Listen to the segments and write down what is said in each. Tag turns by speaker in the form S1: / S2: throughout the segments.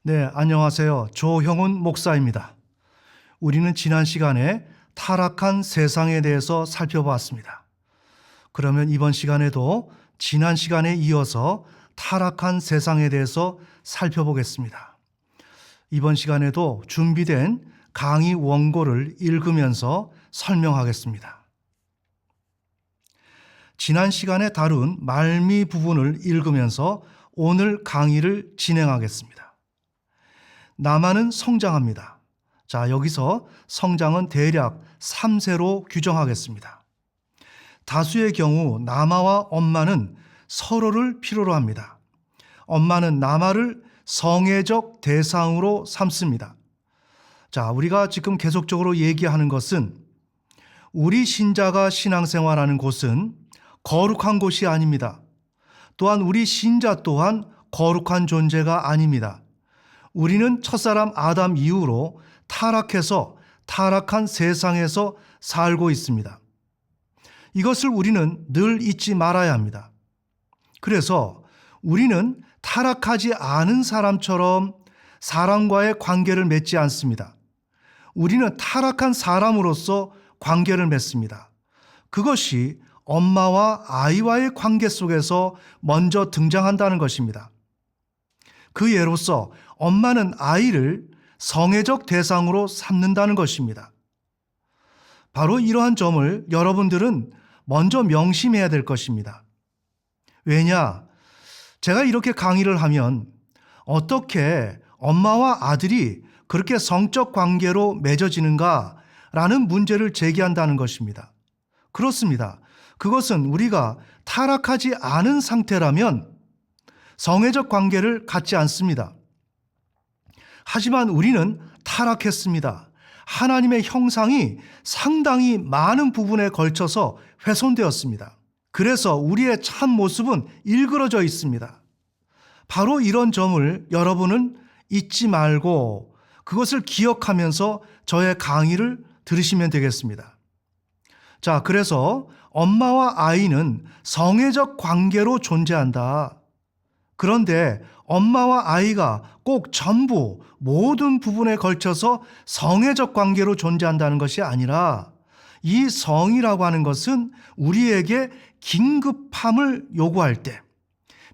S1: 네, 안녕하세요. 조형훈 목사입니다. 우리는 지난 시간에 타락한 세상에 대해서 살펴보았습니다. 그러면 이번 시간에도 지난 시간에 이어서 타락한 세상에 대해서 살펴보겠습니다. 이번 시간에도 준비된 강의 원고를 읽으면서 설명하겠습니다. 지난 시간에 다룬 말미 부분을 읽으면서 오늘 강의를 진행하겠습니다. 남아는 성장합니다. 자, 여기서 성장은 대략 3세로 규정하겠습니다. 다수의 경우 남아와 엄마는 서로를 필요로 합니다. 엄마는 남아를 성애적 대상으로 삼습니다. 자, 우리가 지금 계속적으로 얘기하는 것은 우리 신자가 신앙생활하는 곳은 거룩한 곳이 아닙니다. 또한 우리 신자 또한 거룩한 존재가 아닙니다. 우리는 첫사람 아담 이후로 타락해서 타락한 세상에서 살고 있습니다. 이것을 우리는 늘 잊지 말아야 합니다. 그래서 우리는 타락하지 않은 사람처럼 사람과의 관계를 맺지 않습니다. 우리는 타락한 사람으로서 관계를 맺습니다. 그것이 엄마와 아이와의 관계 속에서 먼저 등장한다는 것입니다. 그 예로서 엄마는 아이를 성애적 대상으로 삼는다는 것입니다. 바로 이러한 점을 여러분들은 먼저 명심해야 될 것입니다. 왜냐? 제가 이렇게 강의를 하면 어떻게 엄마와 아들이 그렇게 성적 관계로 맺어지는가라는 문제를 제기한다는 것입니다. 그렇습니다. 그것은 우리가 타락하지 않은 상태라면 성애적 관계를 갖지 않습니다. 하지만 우리는 타락했습니다. 하나님의 형상이 상당히 많은 부분에 걸쳐서 훼손되었습니다. 그래서 우리의 참 모습은 일그러져 있습니다. 바로 이런 점을 여러분은 잊지 말고 그것을 기억하면서 저의 강의를 들으시면 되겠습니다. 자, 그래서 엄마와 아이는 성애적 관계로 존재한다. 그런데 엄마와 아이가 꼭 전부 모든 부분에 걸쳐서 성애적 관계로 존재한다는 것이 아니라 이 성이라고 하는 것은 우리에게 긴급함을 요구할 때,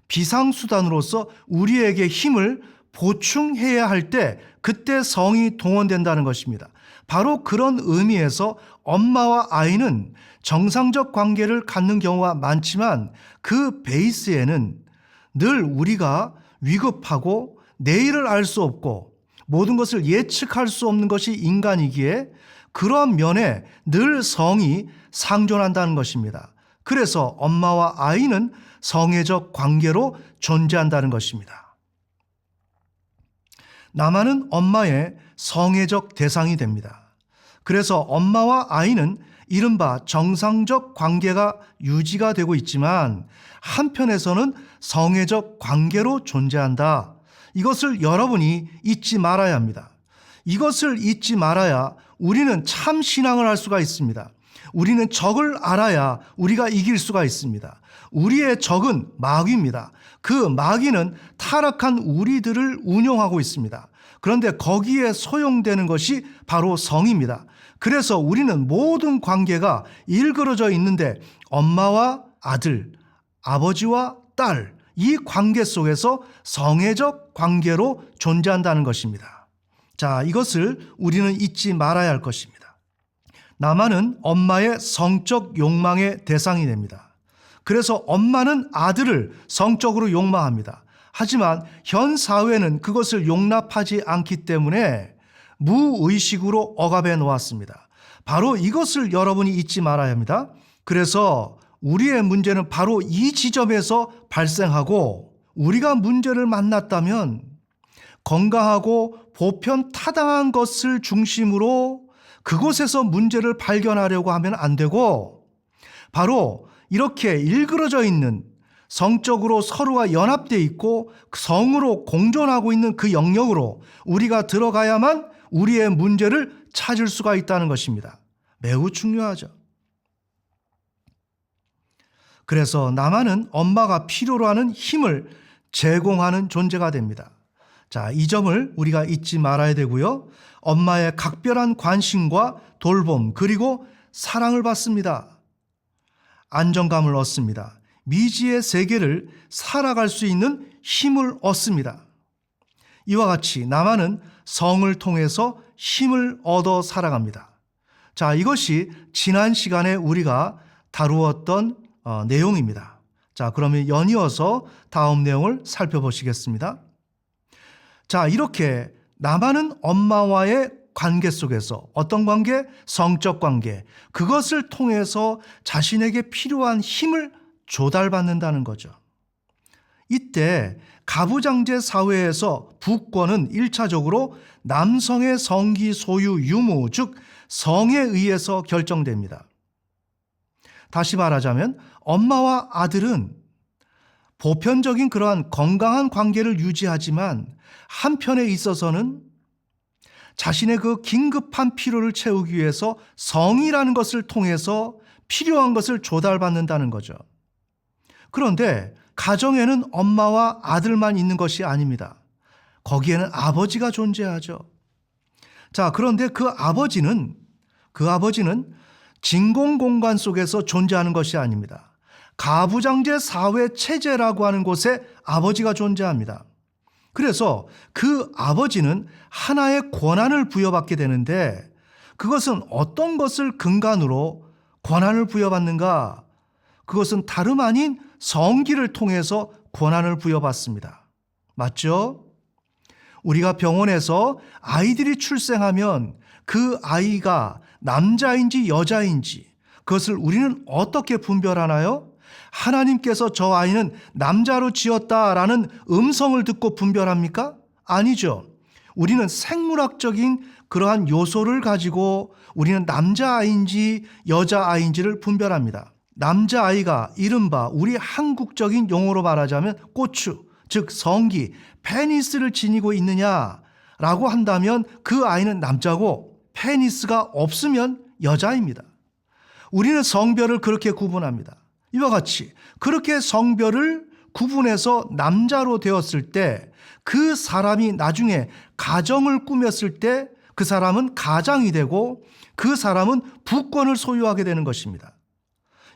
S1: 비상수단으로서 우리에게 힘을 보충해야 할 때 그때 성이 동원된다는 것입니다. 바로 그런 의미에서 엄마와 아이는 정상적 관계를 갖는 경우가 많지만 그 베이스에는 늘 우리가 위급하고 내일을 알 수 없고 모든 것을 예측할 수 없는 것이 인간이기에 그러한 면에 늘 성이 상존한다는 것입니다. 그래서 엄마와 아이는 성애적 관계로 존재한다는 것입니다. 남아는 엄마의 성애적 대상이 됩니다. 그래서 엄마와 아이는 이른바 정상적 관계가 유지가 되고 있지만 한편에서는 성애적 관계로 존재한다. 이것을 여러분이 잊지 말아야 합니다. 이것을 잊지 말아야 우리는 참 신앙을 할 수가 있습니다. 우리는 적을 알아야 우리가 이길 수가 있습니다. 우리의 적은 마귀입니다. 그 마귀는 타락한 우리들을 운용하고 있습니다. 그런데 거기에 소용되는 것이 바로 성입니다. 그래서 우리는 모든 관계가 일그러져 있는데 엄마와 아들, 아버지와 딸, 이 관계 속에서 성애적 관계로 존재한다는 것입니다. 자, 이것을 우리는 잊지 말아야 할 것입니다. 남아는 엄마의 성적 욕망의 대상이 됩니다. 그래서 엄마는 아들을 성적으로 욕망합니다. 하지만 현 사회는 그것을 용납하지 않기 때문에 무의식으로 억압해 놓았습니다. 바로 이것을 여러분이 잊지 말아야 합니다. 그래서 우리의 문제는 바로 이 지점에서 발생하고 우리가 문제를 만났다면 건강하고 보편 타당한 것을 중심으로 그곳에서 문제를 발견하려고 하면 안 되고 바로 이렇게 일그러져 있는 성적으로 서로가 연합되어 있고 성으로 공존하고 있는 그 영역으로 우리가 들어가야만 우리의 문제를 찾을 수가 있다는 것입니다. 매우 중요하죠. 그래서 남아는 엄마가 필요로 하는 힘을 제공하는 존재가 됩니다. 자, 이 점을 우리가 잊지 말아야 되고요. 엄마의 각별한 관심과 돌봄 그리고 사랑을 받습니다. 안정감을 얻습니다. 미지의 세계를 살아갈 수 있는 힘을 얻습니다. 이와 같이 나만은 성을 통해서 힘을 얻어 살아갑니다. 자, 이것이 지난 시간에 우리가 다루었던 내용입니다. 자, 그러면 연이어서 다음 내용을 살펴보시겠습니다. 자, 이렇게 나만은 엄마와의 관계 속에서 어떤 관계? 성적 관계. 그것을 통해서 자신에게 필요한 힘을 조달받는다는 거죠. 이때 가부장제 사회에서 부권은 1차적으로 남성의 성기 소유 유무, 즉 성에 의해서 결정됩니다. 다시 말하자면 엄마와 아들은 보편적인 그러한 건강한 관계를 유지하지만 한편에 있어서는 자신의 그 긴급한 필요를 채우기 위해서 성이라는 것을 통해서 필요한 것을 조달받는다는 거죠. 그런데 가정에는 엄마와 아들만 있는 것이 아닙니다. 거기에는 아버지가 존재하죠. 자, 그런데 그 아버지는 진공공간 속에서 존재하는 것이 아닙니다. 가부장제 사회 체제라고 하는 곳에 아버지가 존재합니다. 그래서 그 아버지는 하나의 권한을 부여받게 되는데 그것은 어떤 것을 근간으로 권한을 부여받는가? 그것은 다름 아닌 성기를 통해서 권한을 부여받습니다. 맞죠? 우리가 병원에서 아이들이 출생하면 그 아이가 남자인지 여자인지 그것을 우리는 어떻게 분별하나요? 하나님께서 저 아이는 남자로 지었다라는 음성을 듣고 분별합니까? 아니죠. 우리는 생물학적인 그러한 요소를 가지고 우리는 남자아이인지 여자아이인지를 분별합니다. 남자아이가 이른바 우리 한국적인 용어로 말하자면 고추, 즉 성기, 페니스를 지니고 있느냐라고 한다면 그 아이는 남자고 페니스가 없으면 여자입니다. 우리는 성별을 그렇게 구분합니다. 이와 같이 그렇게 성별을 구분해서 남자로 되었을 때 그 사람이 나중에 가정을 꾸몄을 때 그 사람은 가장이 되고 그 사람은 부권을 소유하게 되는 것입니다.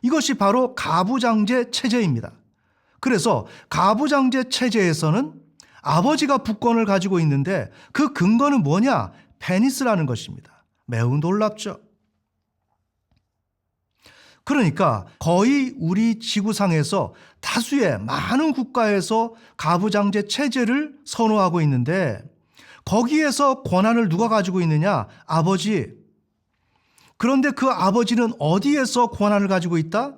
S1: 이것이 바로 가부장제 체제입니다. 그래서 가부장제 체제에서는 아버지가 부권을 가지고 있는데 그 근거는 뭐냐? 페니스라는 것입니다. 매우 놀랍죠? 그러니까 거의 우리 지구상에서 다수의 많은 국가에서 가부장제 체제를 선호하고 있는데 거기에서 권한을 누가 가지고 있느냐? 아버지. 그런데 그 아버지는 어디에서 권한을 가지고 있다?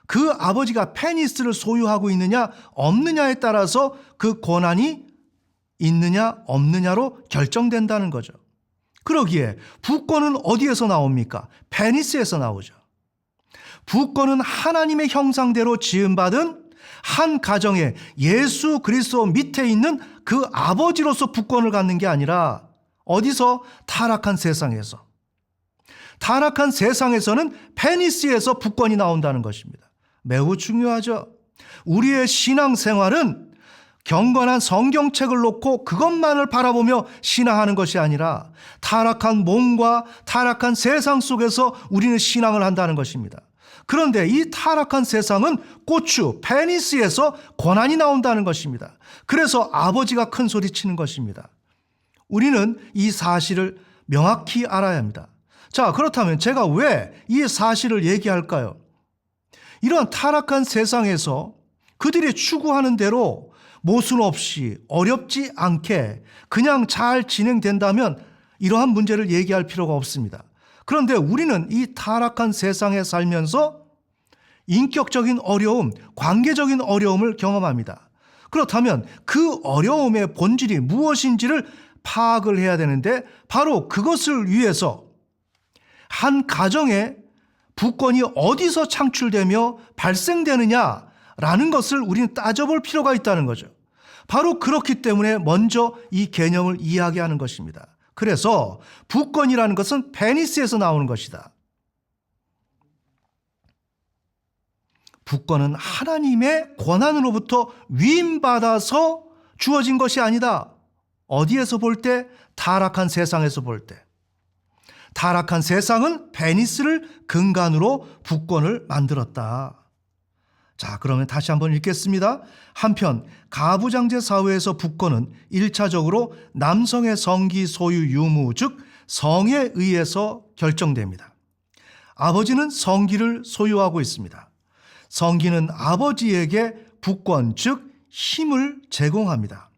S1: 그 아버지가 페니스를 소유하고 있느냐 없느냐에 따라서 그 권한이 있느냐 없느냐로 결정된다는 거죠. 그러기에 부권은 어디에서 나옵니까? 페니스에서 나오죠. 부권은 하나님의 형상대로 지음받은 한 가정에 예수 그리스도 밑에 있는 그 아버지로서 부권을 갖는 게 아니라 어디서? 타락한 세상에서. 타락한 세상에서는 페니스에서 부권이 나온다는 것입니다. 매우 중요하죠. 우리의 신앙생활은 경건한 성경책을 놓고 그것만을 바라보며 신앙하는 것이 아니라 타락한 몸과 타락한 세상 속에서 우리는 신앙을 한다는 것입니다. 그런데 이 타락한 세상은 고추, 페니스에서 권한이 나온다는 것입니다. 그래서 아버지가 큰 소리 치는 것입니다. 우리는 이 사실을 명확히 알아야 합니다. 자, 그렇다면 제가 왜 이 사실을 얘기할까요? 이런 타락한 세상에서 그들이 추구하는 대로 모순 없이 어렵지 않게 그냥 잘 진행된다면 이러한 문제를 얘기할 필요가 없습니다. 그런데 우리는 이 타락한 세상에 살면서 인격적인 어려움, 관계적인 어려움을 경험합니다. 그렇다면 그 어려움의 본질이 무엇인지를 파악을 해야 되는데 바로 그것을 위해서 한 가정에 부권이 어디서 창출되며 발생되느냐라는 것을 우리는 따져볼 필요가 있다는 거죠. 바로 그렇기 때문에 먼저 이 개념을 이야기하는 것입니다. 그래서 부권이라는 것은 페니스에서 나오는 것이다. 부권은 하나님의 권한으로부터 위임받아서 주어진 것이 아니다. 어디에서 볼 때? 타락한 세상에서 볼 때. 타락한 세상은 베니스를 근간으로 북권을 만들었다. 자, 그러면 다시 한번 읽겠습니다. 한편 가부장제 사회에서 북권은 1차적으로 남성의 성기 소유 유무, 즉 성에 의해서 결정됩니다. 아버지는 성기를 소유하고 있습니다. 성기는 아버지에게 북권, 즉 힘을 제공합니다.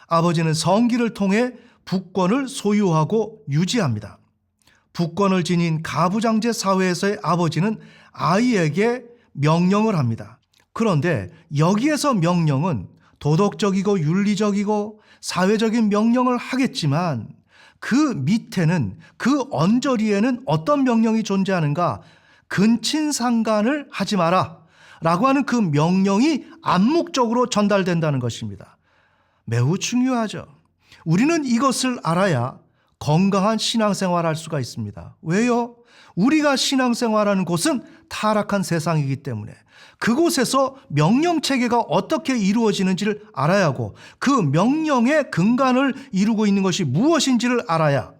S1: 아버지는 성기를 통해 북권을 소유하고 유지합니다. 북권을 지닌 가부장제 사회에서의 아버지는 아이에게 명령을 합니다. 그런데 여기에서 명령은 도덕적이고 윤리적이고 사회적인 명령을 하겠지만 그 밑에는, 그 언저리에는 어떤 명령이 존재하는가? 근친상간을 하지 마라 라고 하는 그 명령이 암묵적으로 전달된다는 것입니다. 매우 중요하죠. 우리는 이것을 알아야 건강한 신앙생활을 할 수가 있습니다. 왜요? 우리가 신앙생활하는 곳은 타락한 세상이기 때문에 그곳에서 명령체계가 어떻게 이루어지는지를 알아야 하고 그 명령의 근간을 이루고 있는 것이 무엇인지를 알아야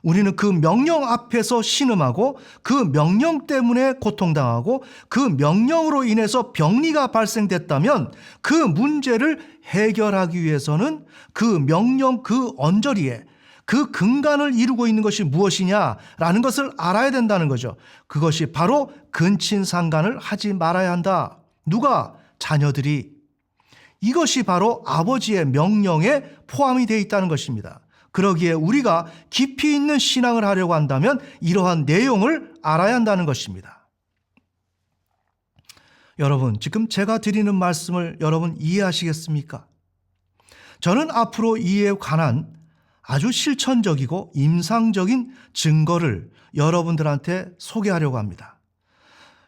S1: 우리는 그 명령 앞에서 신음하고 그 명령 때문에 고통당하고 그 명령으로 인해서 병리가 발생됐다면 그 문제를 해결하기 위해서는 그 명령 그 언저리에 그 근간을 이루고 있는 것이 무엇이냐라는 것을 알아야 된다는 거죠. 그것이 바로 근친상간을 하지 말아야 한다. 누가? 자녀들이. 이것이 바로 아버지의 명령에 포함이 되어 있다는 것입니다. 그러기에 우리가 깊이 있는 신앙을 하려고 한다면 이러한 내용을 알아야 한다는 것입니다. 여러분, 지금 제가 드리는 말씀을 여러분 이해하시겠습니까? 저는 앞으로 이에 관한 아주 실천적이고 임상적인 증거를 여러분들한테 소개하려고 합니다.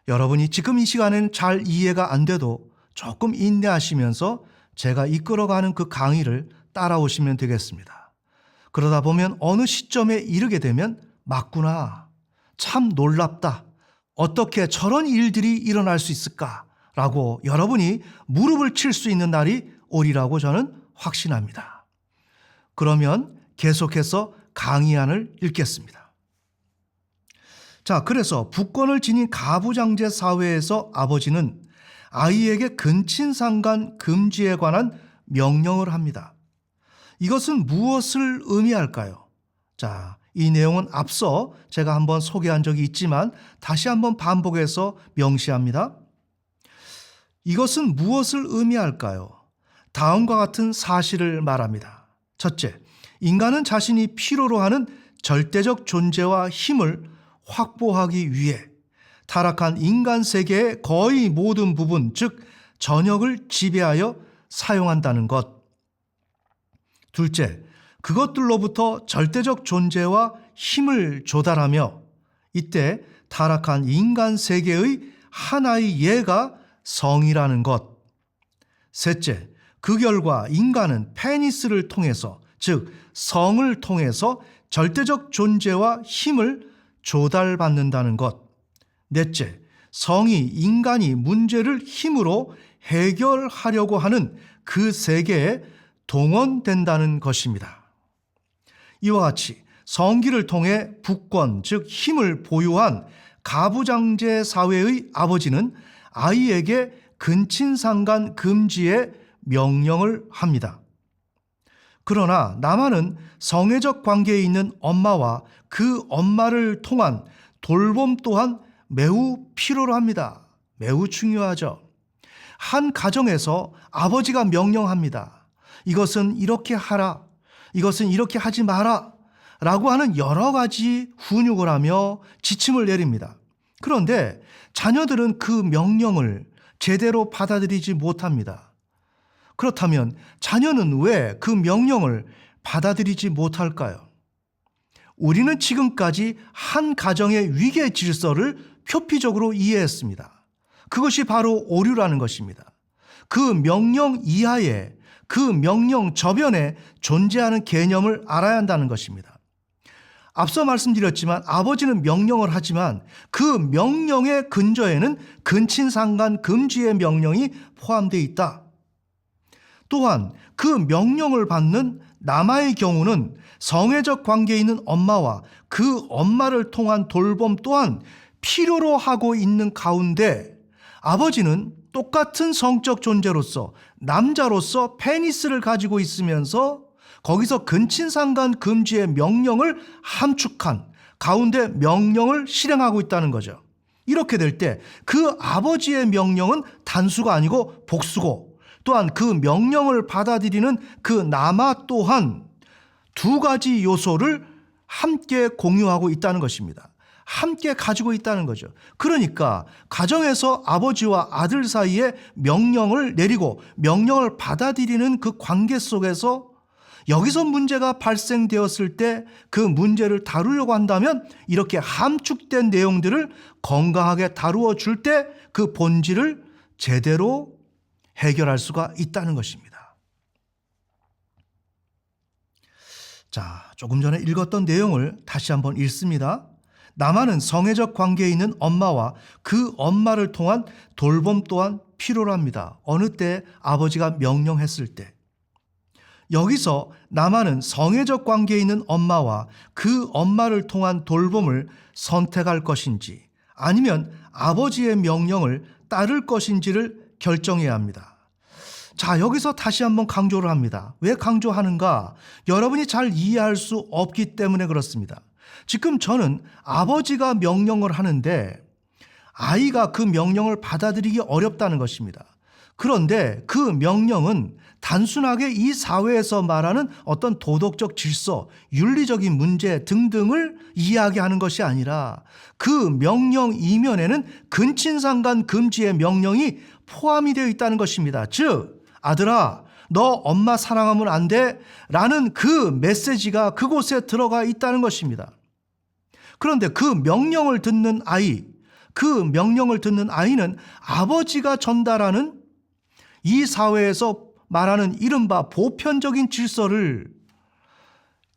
S1: 여러분이 지금 이 시간에는 잘 이해가 안 돼도 조금 인내하시면서 제가 이끌어가는 그 강의를 따라오시면 되겠습니다. 그러다 보면 어느 시점에 이르게 되면 맞구나, 참 놀랍다, 어떻게 저런 일들이 일어날 수 있을까라고 여러분이 무릎을 칠 수 있는 날이 오리라고 저는 확신합니다. 그러면 계속해서 강의안을 읽겠습니다. 자, 그래서 북권을 지닌 가부장제 사회에서 아버지는 아이에게 근친상간 금지에 관한 명령을 합니다. 이것은 무엇을 의미할까요? 자, 이 내용은 앞서 제가 한번 소개한 적이 있지만 다시 한번 반복해서 명시합니다. 이것은 무엇을 의미할까요? 다음과 같은 사실을 말합니다. 첫째, 인간은 자신이 필요로 하는 절대적 존재와 힘을 확보하기 위해 타락한 인간 세계의 거의 모든 부분, 즉 전역을 지배하여 사용한다는 것. 둘째, 그것들로부터 절대적 존재와 힘을 조달하며 이때 타락한 인간 세계의 하나의 예가 성이라는 것. 셋째, 그 결과 인간은 페니스를 통해서, 즉 성을 통해서 절대적 존재와 힘을 조달받는다는 것. 넷째, 성이 인간이 문제를 힘으로 해결하려고 하는 그 세계에 동원된다는 것입니다. 이와 같이 성기를 통해 북권, 즉 힘을 보유한 가부장제 사회의 아버지는 아이에게 근친상간 금지의 명령을 합니다. 그러나 남아는 성애적 관계에 있는 엄마와 그 엄마를 통한 돌봄 또한 매우 필요로 합니다. 매우 중요하죠. 한 가정에서 아버지가 명령합니다. 이것은 이렇게 하라, 이것은 이렇게 하지 마라 라고 하는 여러 가지 훈육을 하며 지침을 내립니다. 그런데 자녀들은 그 명령을 제대로 받아들이지 못합니다. 그렇다면 자녀는 왜 그 명령을 받아들이지 못할까요? 우리는 지금까지 한 가정의 위계 질서를 표피적으로 이해했습니다. 그것이 바로 오류라는 것입니다. 그 명령 이하에, 그 명령 저변에 존재하는 개념을 알아야 한다는 것입니다. 앞서 말씀드렸지만 아버지는 명령을 하지만 그 명령의 근저에는 근친상간 금지의 명령이 포함되어 있다. 또한 그 명령을 받는 남아의 경우는 성애적 관계에 있는 엄마와 그 엄마를 통한 돌봄 또한 필요로 하고 있는 가운데 아버지는 똑같은 성적 존재로서 남자로서 페니스를 가지고 있으면서 거기서 근친상간 금지의 명령을 함축한 가운데 명령을 실행하고 있다는 거죠. 이렇게 될 때 그 아버지의 명령은 단수가 아니고 복수고 또한 그 명령을 받아들이는 그 남아 또한 두 가지 요소를 함께 공유하고 있다는 것입니다. 함께 가지고 있다는 거죠. 그러니까 가정에서 아버지와 아들 사이에 명령을 내리고 명령을 받아들이는 그 관계 속에서 여기서 문제가 발생되었을 때 그 문제를 다루려고 한다면 이렇게 함축된 내용들을 건강하게 다루어 줄 때 그 본질을 제대로 해결할 수가 있다는 것입니다. 자, 조금 전에 읽었던 내용을 다시 한번 읽습니다. 남아는 성애적 관계에 있는 엄마와 그 엄마를 통한 돌봄 또한 필요로 합니다. 어느 때 아버지가 명령했을 때. 여기서 남아는 성애적 관계에 있는 엄마와 그 엄마를 통한 돌봄을 선택할 것인지 아니면 아버지의 명령을 따를 것인지를 결정해야 합니다. 자, 여기서 다시 한번 강조를 합니다. 왜 강조하는가? 여러분이 잘 이해할 수 없기 때문에 그렇습니다. 지금 저는 아버지가 명령을 하는데 아이가 그 명령을 받아들이기 어렵다는 것입니다. 그런데 그 명령은 단순하게 이 사회에서 말하는 어떤 도덕적 질서, 윤리적인 문제 등등을 이야기하는 것이 아니라 그 명령 이면에는 근친상간 금지의 명령이 포함이 되어 있다는 것입니다. 즉, 아들아, 너 엄마 사랑하면 안 돼 라는 그 메시지가 그곳에 들어가 있다는 것입니다. 그런데 그 명령을 듣는 아이는 아버지가 전달하는 이 사회에서 말하는 이른바 보편적인 질서를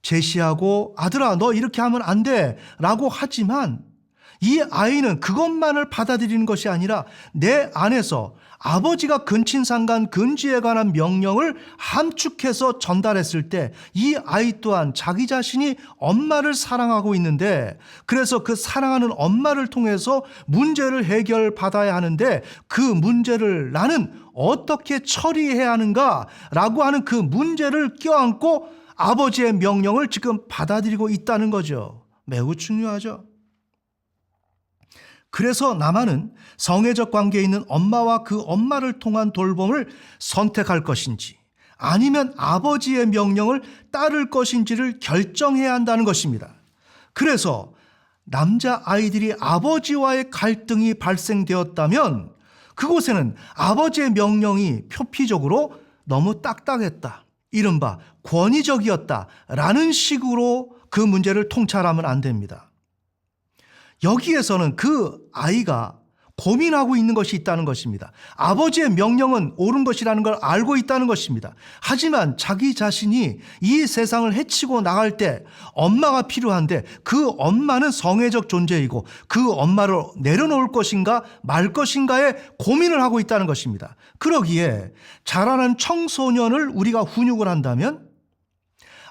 S1: 제시하고 아들아 너 이렇게 하면 안 돼 라고 하지만 이 아이는 그것만을 받아들이는 것이 아니라 내 안에서 아버지가 근친상간 금지에 관한 명령을 함축해서 전달했을 때 이 아이 또한 자기 자신이 엄마를 사랑하고 있는데 그래서 그 사랑하는 엄마를 통해서 문제를 해결받아야 하는데 그 문제를 나는 어떻게 처리해야 하는가라고 하는 그 문제를 껴안고 아버지의 명령을 지금 받아들이고 있다는 거죠. 매우 중요하죠. 그래서 남아는 성애적 관계에 있는 엄마와 그 엄마를 통한 돌봄을 선택할 것인지 아니면 아버지의 명령을 따를 것인지를 결정해야 한다는 것입니다. 그래서 남자아이들이 아버지와의 갈등이 발생되었다면 그곳에는 아버지의 명령이 표피적으로 너무 딱딱했다, 이른바 권위적이었다라는 식으로 그 문제를 통찰하면 안 됩니다. 여기에서는 그 아이가 고민하고 있는 것이 있다는 것입니다. 아버지의 명령은 옳은 것이라는 걸 알고 있다는 것입니다. 하지만 자기 자신이 이 세상을 헤치고 나갈 때 엄마가 필요한데 그 엄마는 성애적 존재이고 그 엄마를 내려놓을 것인가 말 것인가에 고민을 하고 있다는 것입니다. 그러기에 자라는 청소년을 우리가 훈육을 한다면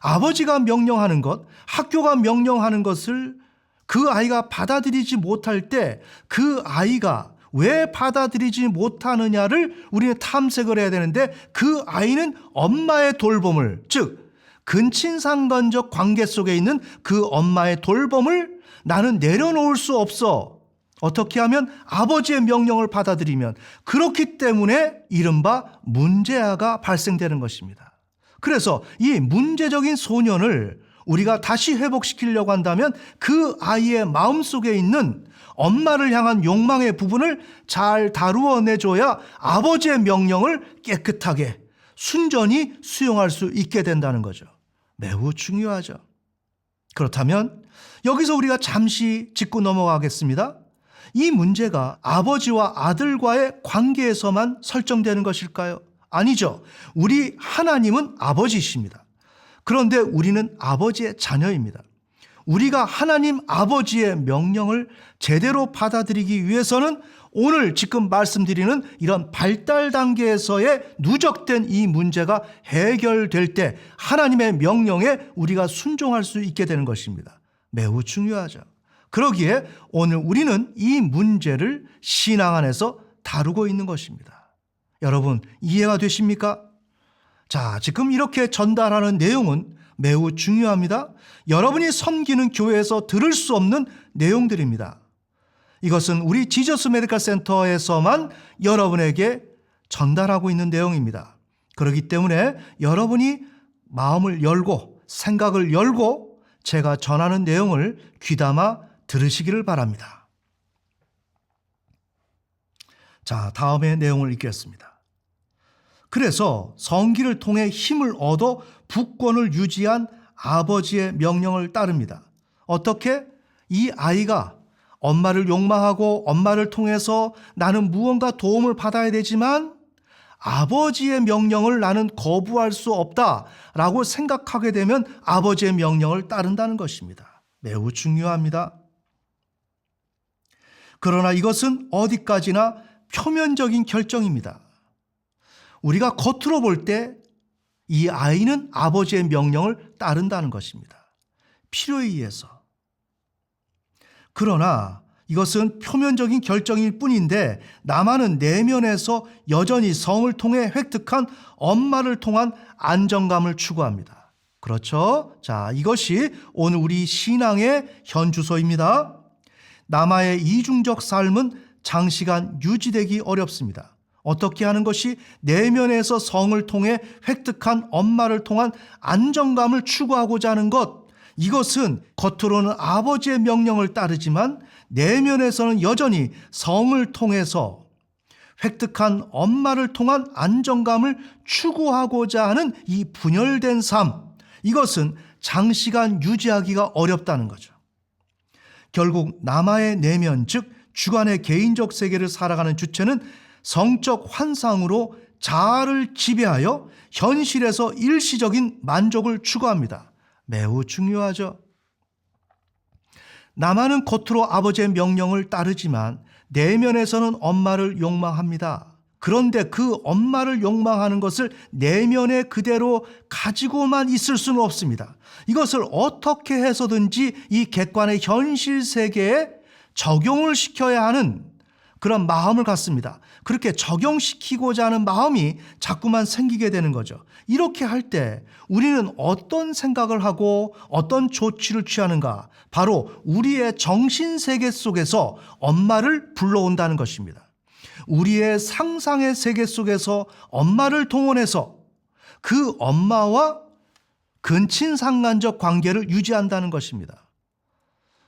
S1: 아버지가 명령하는 것, 학교가 명령하는 것을 그 아이가 받아들이지 못할 때 그 아이가 왜 받아들이지 못하느냐를 우리는 탐색을 해야 되는데 그 아이는 엄마의 돌봄을, 즉 근친상간적 관계 속에 있는 그 엄마의 돌봄을 나는 내려놓을 수 없어. 어떻게 하면 아버지의 명령을 받아들이면. 그렇기 때문에 이른바 문제아가 발생되는 것입니다. 그래서 이 문제적인 소년을 우리가 다시 회복시키려고 한다면 그 아이의 마음속에 있는 엄마를 향한 욕망의 부분을 잘 다루어 내줘야 아버지의 명령을 깨끗하게 순전히 수용할 수 있게 된다는 거죠. 매우 중요하죠. 그렇다면 여기서 우리가 잠시 짚고 넘어가겠습니다. 이 문제가 아버지와 아들과의 관계에서만 설정되는 것일까요? 아니죠. 우리 하나님은 아버지이십니다. 그런데 우리는 아버지의 자녀입니다. 우리가 하나님 아버지의 명령을 제대로 받아들이기 위해서는 오늘 지금 말씀드리는 이런 발달 단계에서의 누적된 이 문제가 해결될 때 하나님의 명령에 우리가 순종할 수 있게 되는 것입니다. 매우 중요하죠. 그러기에 오늘 우리는 이 문제를 신앙 안에서 다루고 있는 것입니다. 여러분, 이해가 되십니까? 자, 지금 이렇게 전달하는 내용은 매우 중요합니다. 여러분이 섬기는 교회에서 들을 수 없는 내용들입니다. 이것은 우리 지저스 메디컬 센터에서만 여러분에게 전달하고 있는 내용입니다. 그렇기 때문에 여러분이 마음을 열고 생각을 열고 제가 전하는 내용을 귀담아 들으시기를 바랍니다. 자, 다음의 내용을 읽겠습니다. 그래서 성기를 통해 힘을 얻어 부권을 유지한 아버지의 명령을 따릅니다. 어떻게? 이 아이가 엄마를 욕망하고 엄마를 통해서 나는 무언가 도움을 받아야 되지만 아버지의 명령을 나는 거부할 수 없다라고 생각하게 되면 아버지의 명령을 따른다는 것입니다. 매우 중요합니다. 그러나 이것은 어디까지나 표면적인 결정입니다. 우리가 겉으로 볼 때 이 아이는 아버지의 명령을 따른다는 것입니다. 필요에 의해서. 그러나 이것은 표면적인 결정일 뿐인데 남아는 내면에서 여전히 성을 통해 획득한 엄마를 통한 안정감을 추구합니다. 그렇죠? 자, 이것이 오늘 우리 신앙의 현주소입니다. 남아의 이중적 삶은 장시간 유지되기 어렵습니다. 어떻게 하는 것이? 내면에서 성을 통해 획득한 엄마를 통한 안정감을 추구하고자 하는 것. 이것은 겉으로는 아버지의 명령을 따르지만 내면에서는 여전히 성을 통해서 획득한 엄마를 통한 안정감을 추구하고자 하는 이 분열된 삶. 이것은 장시간 유지하기가 어렵다는 거죠. 결국 남아의 내면, 즉 주관의 개인적 세계를 살아가는 주체는 성적 환상으로 자아를 지배하여 현실에서 일시적인 만족을 추구합니다. 매우 중요하죠. 남아는 겉으로 아버지의 명령을 따르지만 내면에서는 엄마를 욕망합니다. 그런데 그 엄마를 욕망하는 것을 내면에 그대로 가지고만 있을 수는 없습니다. 이것을 어떻게 해서든지 이 객관의 현실 세계에 적용을 시켜야 하는 그런 마음을 갖습니다. 그렇게 적용시키고자 하는 마음이 자꾸만 생기게 되는 거죠. 이렇게 할 때 우리는 어떤 생각을 하고 어떤 조치를 취하는가? 바로 우리의 정신세계 속에서 엄마를 불러온다는 것입니다. 우리의 상상의 세계 속에서 엄마를 동원해서 그 엄마와 근친상간적 관계를 유지한다는 것입니다.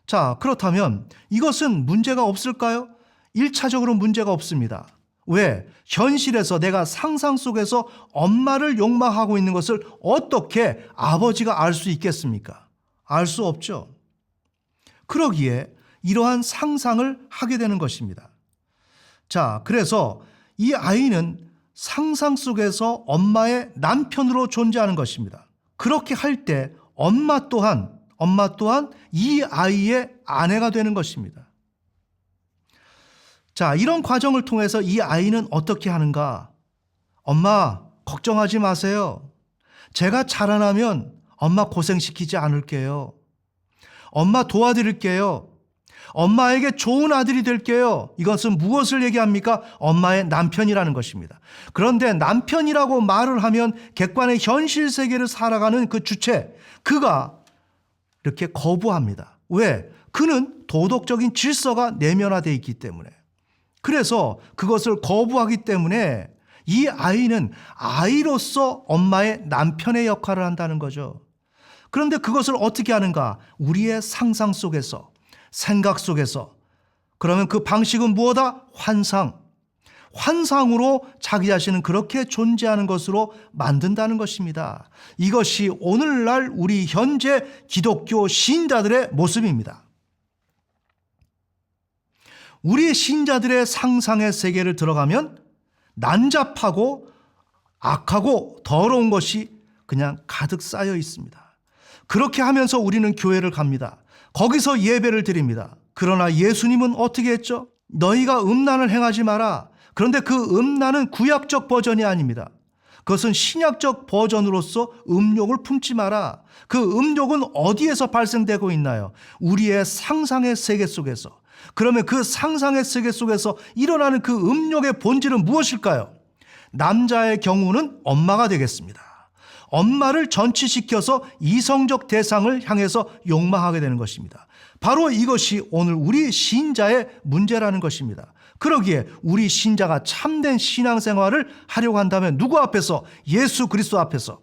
S1: 자, 그렇다면 이것은 문제가 없을까요? 1차적으로 문제가 없습니다. 왜? 현실에서 내가 상상 속에서 엄마를 욕망하고 있는 것을 어떻게 아버지가 알 수 있겠습니까? 알 수 없죠. 그러기에 이러한 상상을 하게 되는 것입니다. 자, 그래서 이 아이는 상상 속에서 엄마의 남편으로 존재하는 것입니다. 그렇게 할 때 엄마 또한 이 아이의 아내가 되는 것입니다. 자, 이런 과정을 통해서 이 아이는 어떻게 하는가? 엄마, 걱정하지 마세요. 제가 자라나면 엄마 고생시키지 않을게요. 엄마 도와드릴게요. 엄마에게 좋은 아들이 될게요. 이것은 무엇을 얘기합니까? 엄마의 남편이라는 것입니다. 그런데 남편이라고 말을 하면 객관의 현실 세계를 살아가는 그 주체, 그가 이렇게 거부합니다. 왜? 그는 도덕적인 질서가 내면화되어 있기 때문에. 그래서 그것을 거부하기 때문에 이 아이는 아이로서 엄마의 남편의 역할을 한다는 거죠. 그런데 그것을 어떻게 하는가? 우리의 상상 속에서, 생각 속에서. 그러면 그 방식은 무엇이다? 환상으로 자기 자신은 그렇게 존재하는 것으로 만든다는 것입니다. 이것이 오늘날 우리 현재 기독교 신자들의 모습입니다. 우리 신자들의 상상의 세계를 들어가면 난잡하고 악하고 더러운 것이 그냥 가득 쌓여 있습니다. 그렇게 하면서 우리는 교회를 갑니다. 거기서 예배를 드립니다. 그러나 예수님은 어떻게 했죠? 너희가 음란을 행하지 마라. 그런데 그 음란은 구약적 버전이 아닙니다. 그것은 신약적 버전으로서 음욕을 품지 마라. 그 음욕은 어디에서 발생되고 있나요? 우리의 상상의 세계 속에서. 그러면 그 상상의 세계 속에서 일어나는 그 음욕의 본질은 무엇일까요? 남자의 경우는 엄마가 되겠습니다. 엄마를 전치시켜서 이성적 대상을 향해서 욕망하게 되는 것입니다. 바로 이것이 오늘 우리 신자의 문제라는 것입니다. 그러기에 우리 신자가 참된 신앙생활을 하려고 한다면 누구 앞에서? 예수 그리스도 앞에서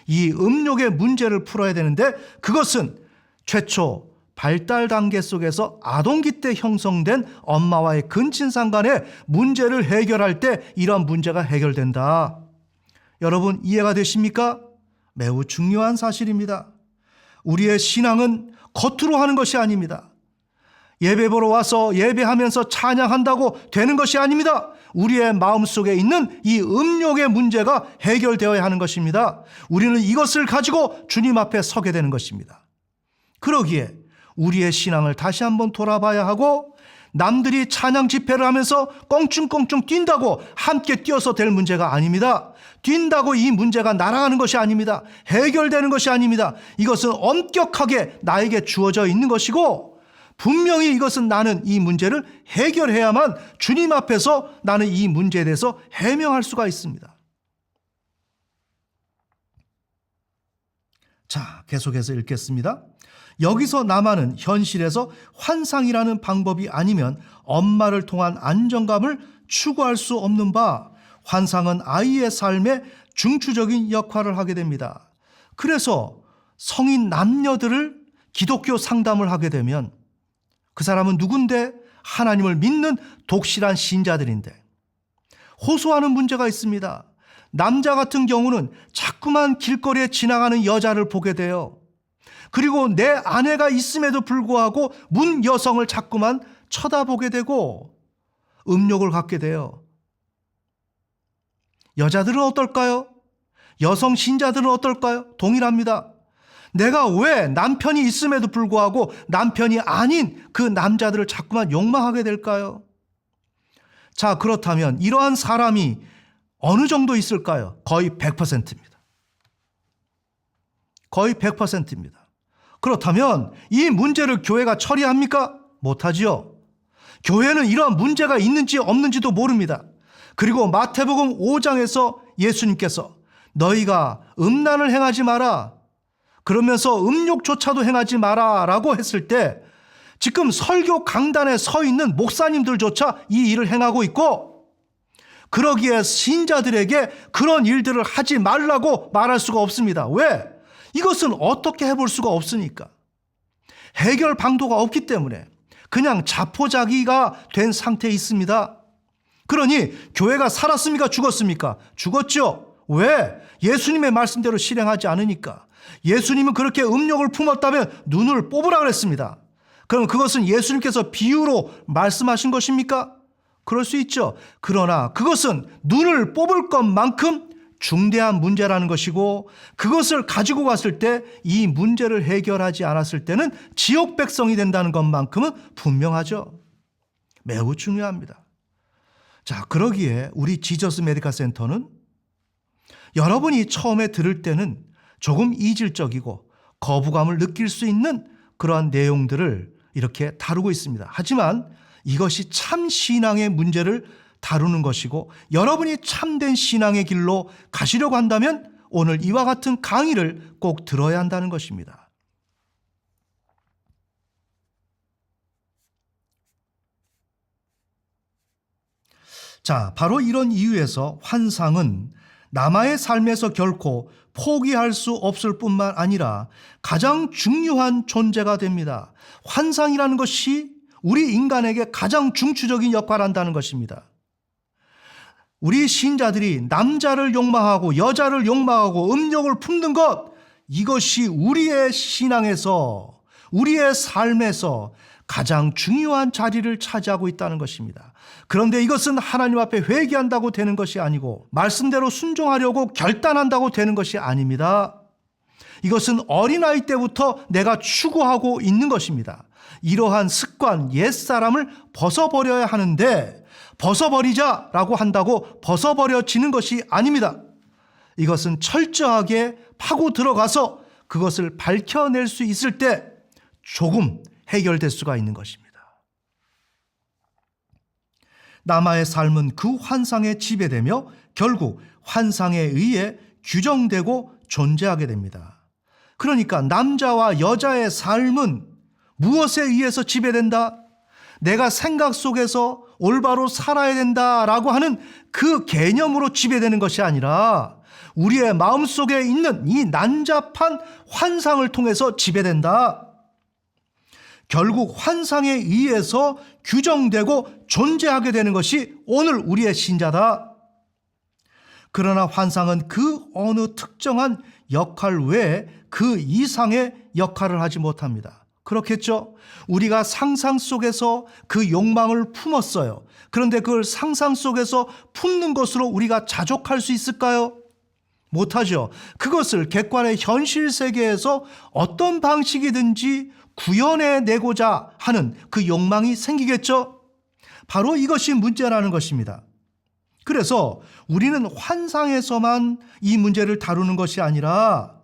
S1: 이 음욕의 문제를 풀어야 되는데, 그것은 최초 발달 단계 속에서 아동기 때 형성된 엄마와의 근친상 간의 문제를 해결할 때 이런 문제가 해결된다. 여러분 이해가 되십니까? 매우 중요한 사실입니다. 우리의 신앙은 겉으로 하는 것이 아닙니다. 예배 보러 와서 예배하면서 찬양한다고 되는 것이 아닙니다. 우리의 마음속에 있는 이 음욕의 문제가 해결되어야 하는 것입니다. 우리는 이것을 가지고 주님 앞에 서게 되는 것입니다. 그러기에 우리의 신앙을 다시 한번 돌아봐야 하고, 남들이 찬양 집회를 하면서 껑충껑충 뛴다고 함께 뛰어서 될 문제가 아닙니다. 뛴다고 이 문제가 날아가는 것이 아닙니다. 해결되는 것이 아닙니다. 이것은 엄격하게 나에게 주어져 있는 것이고, 분명히 이것은 나는 이 문제를 해결해야만 주님 앞에서 나는 이 문제에 대해서 해명할 수가 있습니다. 자, 계속해서 읽겠습니다. 여기서 남아는 현실에서 환상이라는 방법이 아니면 엄마를 통한 안정감을 추구할 수 없는 바, 환상은 아이의 삶에 중추적인 역할을 하게 됩니다. 그래서 성인 남녀들을 기독교 상담을 하게 되면 그 사람은 누군데? 하나님을 믿는 독실한 신자들인데 호소하는 문제가 있습니다. 남자 같은 경우는 자꾸만 길거리에 지나가는 여자를 보게 돼요. 그리고 내 아내가 있음에도 불구하고 문 여성을 자꾸만 쳐다보게 되고 음욕을 갖게 돼요. 여자들은 어떨까요? 여성 신자들은 어떨까요? 동일합니다. 내가 왜 남편이 있음에도 불구하고 남편이 아닌 그 남자들을 자꾸만 욕망하게 될까요? 자, 그렇다면 이러한 사람이 어느 정도 있을까요? 거의 100%입니다. 거의 100%입니다. 그렇다면 이 문제를 교회가 처리합니까? 못하지요. 교회는 이러한 문제가 있는지 없는지도 모릅니다. 그리고 마태복음 5장에서 예수님께서 너희가 음란을 행하지 마라, 그러면서 음욕조차도 행하지 마라 라고 했을 때 지금 설교 강단에 서 있는 목사님들조차 이 일을 행하고 있고, 그러기에 신자들에게 그런 일들을 하지 말라고 말할 수가 없습니다. 왜? 이것은 어떻게 해볼 수가 없으니까. 해결 방도가 없기 때문에 그냥 자포자기가 된 상태에 있습니다. 그러니 교회가 살았습니까? 죽었습니까? 죽었죠. 왜? 예수님의 말씀대로 실행하지 않으니까. 예수님은 그렇게 음욕을 품었다면 눈을 뽑으라 그랬습니다. 그럼 그것은 예수님께서 비유로 말씀하신 것입니까? 그럴 수 있죠. 그러나 그것은 눈을 뽑을 것만큼 중대한 문제라는 것이고, 그것을 가지고 갔을 때 이 문제를 해결하지 않았을 때는 지옥 백성이 된다는 것만큼은 분명하죠. 매우 중요합니다. 자, 그러기에 우리 지저스 메디컬 센터는 여러분이 처음에 들을 때는 조금 이질적이고 거부감을 느낄 수 있는 그러한 내용들을 이렇게 다루고 있습니다. 하지만 이것이 참 신앙의 문제를 다루는 것이고, 여러분이 참된 신앙의 길로 가시려고 한다면 오늘 이와 같은 강의를 꼭 들어야 한다는 것입니다. 자, 바로 이런 이유에서 환상은 남아의 삶에서 결코 포기할 수 없을 뿐만 아니라 가장 중요한 존재가 됩니다. 환상이라는 것이 우리 인간에게 가장 중추적인 역할을 한다는 것입니다. 우리 신자들이 남자를 욕망하고 여자를 욕망하고 음욕을 품는 것, 이것이 우리의 신앙에서, 우리의 삶에서 가장 중요한 자리를 차지하고 있다는 것입니다. 그런데 이것은 하나님 앞에 회개한다고 되는 것이 아니고, 말씀대로 순종하려고 결단한다고 되는 것이 아닙니다. 이것은 어린아이 때부터 내가 추구하고 있는 것입니다. 이러한 습관, 옛사람을 벗어버려야 하는데 벗어버리자라고 한다고 벗어버려지는 것이 아닙니다. 이것은 철저하게 파고 들어가서 그것을 밝혀낼 수 있을 때 조금 해결될 수가 있는 것입니다. 남아의 삶은 그 환상에 지배되며 결국 환상에 의해 규정되고 존재하게 됩니다. 그러니까 남자와 여자의 삶은 무엇에 의해서 지배된다? 내가 생각 속에서 올바로 살아야 된다라고 하는 그 개념으로 지배되는 것이 아니라 우리의 마음속에 있는 이 난잡한 환상을 통해서 지배된다. 결국 환상에 의해서 규정되고 존재하게 되는 것이 오늘 우리의 신자다. 그러나 환상은 그 어느 특정한 역할 외에 그 이상의 역할을 하지 못합니다. 그렇겠죠? 우리가 상상 속에서 그 욕망을 품었어요. 그런데 그걸 상상 속에서 품는 것으로 우리가 자족할 수 있을까요? 못하죠. 그것을 객관의 현실 세계에서 어떤 방식이든지 구현해내고자 하는 그 욕망이 생기겠죠? 바로 이것이 문제라는 것입니다. 그래서 우리는 환상에서만 이 문제를 다루는 것이 아니라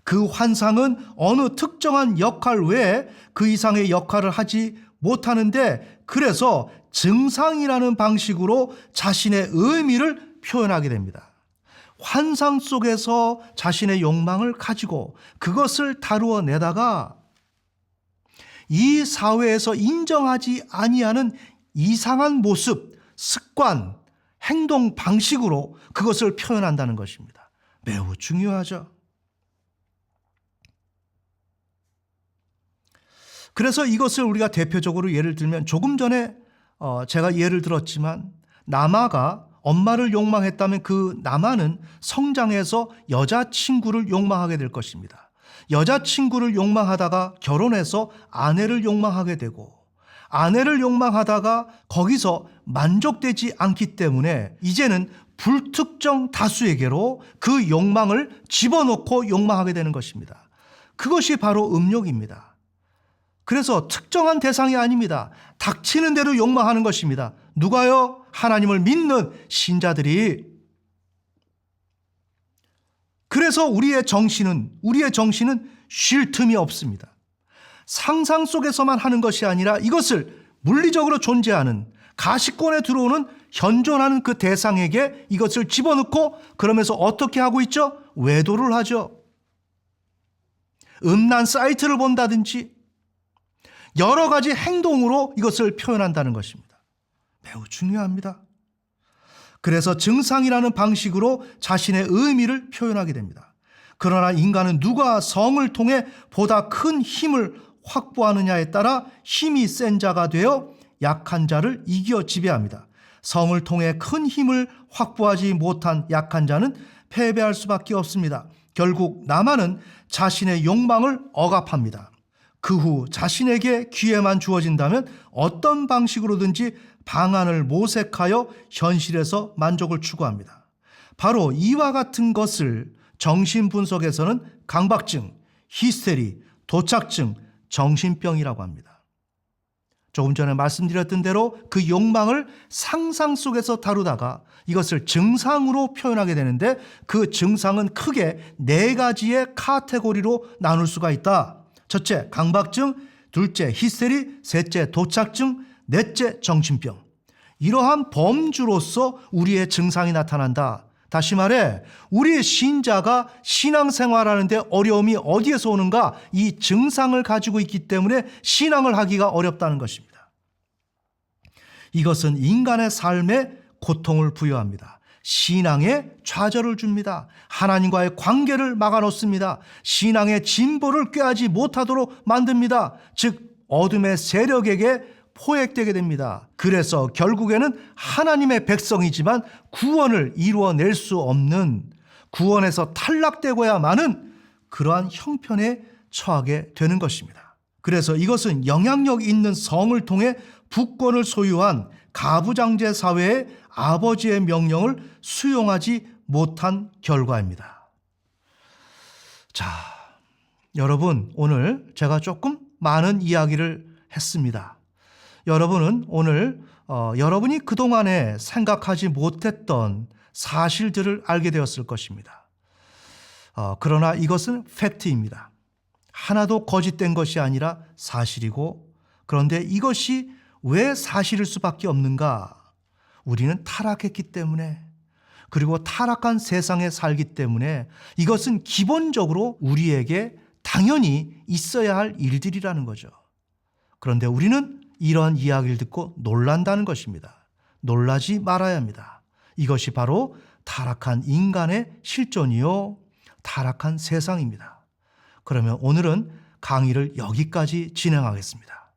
S1: 그 환상은 어느 특정한 역할 외에 그 이상의 역할을 하지 못하는데 그래서 증상이라는 방식으로 자신의 의미를 표현하게 됩니다. 환상 속에서 자신의 욕망을 가지고 그것을 다루어 내다가 이 사회에서 인정하지 아니하는 이상한 모습, 습관, 행동 방식으로 그것을 표현한다는 것입니다. 매우 중요하죠. 그래서 이것을 우리가 대표적으로 예를 들면 조금 전에 제가 예를 들었지만 남아가 엄마를 욕망했다면 그 남아는 성장해서 여자친구를 욕망하게 될 것입니다. 여자친구를 욕망하다가 결혼해서 아내를 욕망하게 되고 아내를 욕망하다가 거기서 만족되지 않기 때문에 이제는 불특정 다수에게로 그 욕망을 집어넣고 욕망하게 되는 것입니다. 그것이 바로 음욕입니다. 그래서 특정한 대상이 아닙니다. 닥치는 대로 욕망하는 것입니다. 누가요? 하나님을 믿는 신자들이. 그래서 우리의 정신은 쉴 틈이 없습니다. 상상 속에서만 하는 것이 아니라 이것을 물리적으로 존재하는 가시권에 들어오는 현존하는 그 대상에게 이것을 집어넣고 그러면서 어떻게 하고 있죠? 외도를 하죠. 음란 사이트를 본다든지 여러 가지 행동으로 이것을 표현한다는 것입니다. 매우 중요합니다. 그래서 증상이라는 방식으로 자신의 의미를 표현하게 됩니다. 그러나 인간은 누가 성을 통해 보다 큰 힘을 확보하느냐에 따라 힘이 센 자가 되어 약한 자를 이겨 지배합니다. 성을 통해 큰 힘을 확보하지 못한 약한 자는 패배할 수밖에 없습니다. 결국 남아는 자신의 욕망을 억압합니다. 그 후 자신에게 기회만 주어진다면 어떤 방식으로든지 방안을 모색하여 현실에서 만족을 추구합니다. 바로 이와 같은 것을 정신분석에서는 강박증, 히스테리, 도착증, 정신병이라고 합니다. 조금 전에 말씀드렸던 대로 그 욕망을 상상 속에서 다루다가 이것을 증상으로 표현하게 되는데 그 증상은 크게 4가지의 카테고리로 나눌 수가 있다. 첫째, 강박증, 둘째, 히스테리, 셋째, 도착증, 넷째, 정신병. 이러한 범주로서 우리의 증상이 나타난다. 다시 말해 우리 신자가 신앙생활하는데 어려움이 어디에서 오는가? 이 증상을 가지고 있기 때문에 신앙을 하기가 어렵다는 것입니다. 이것은 인간의 삶에 고통을 부여합니다. 신앙에 좌절을 줍니다. 하나님과의 관계를 막아놓습니다. 신앙의 진보를 꾀하지 못하도록 만듭니다. 즉 어둠의 세력에게 포획되게 됩니다. 그래서 결국에는 하나님의 백성이지만 구원을 이루어낼 수 없는, 구원에서 탈락되고야만은 그러한 형편에 처하게 되는 것입니다. 그래서 이것은 영향력 있는 성을 통해 부권을 소유한 가부장제 사회의 아버지의 명령을 수용하지 못한 결과입니다. 자, 여러분, 오늘 제가 조금 많은 이야기를 했습니다. 여러분은 오늘 여러분이 그동안에 생각하지 못했던 사실들을 알게 되었을 것입니다. 그러나 이것은 팩트입니다. 하나도 거짓된 것이 아니라 사실이고, 그런데 이것이 왜 사실일 수밖에 없는가? 우리는 타락했기 때문에, 그리고 타락한 세상에 살기 때문에 이것은 기본적으로 우리에게 당연히 있어야 할 일들이라는 거죠. 그런데 우리는 이러한 이야기를 듣고 놀란다는 것입니다. 놀라지 말아야 합니다. 이것이 바로 타락한 인간의 실존이요, 타락한 세상입니다. 그러면 오늘은 강의를 여기까지 진행하겠습니다.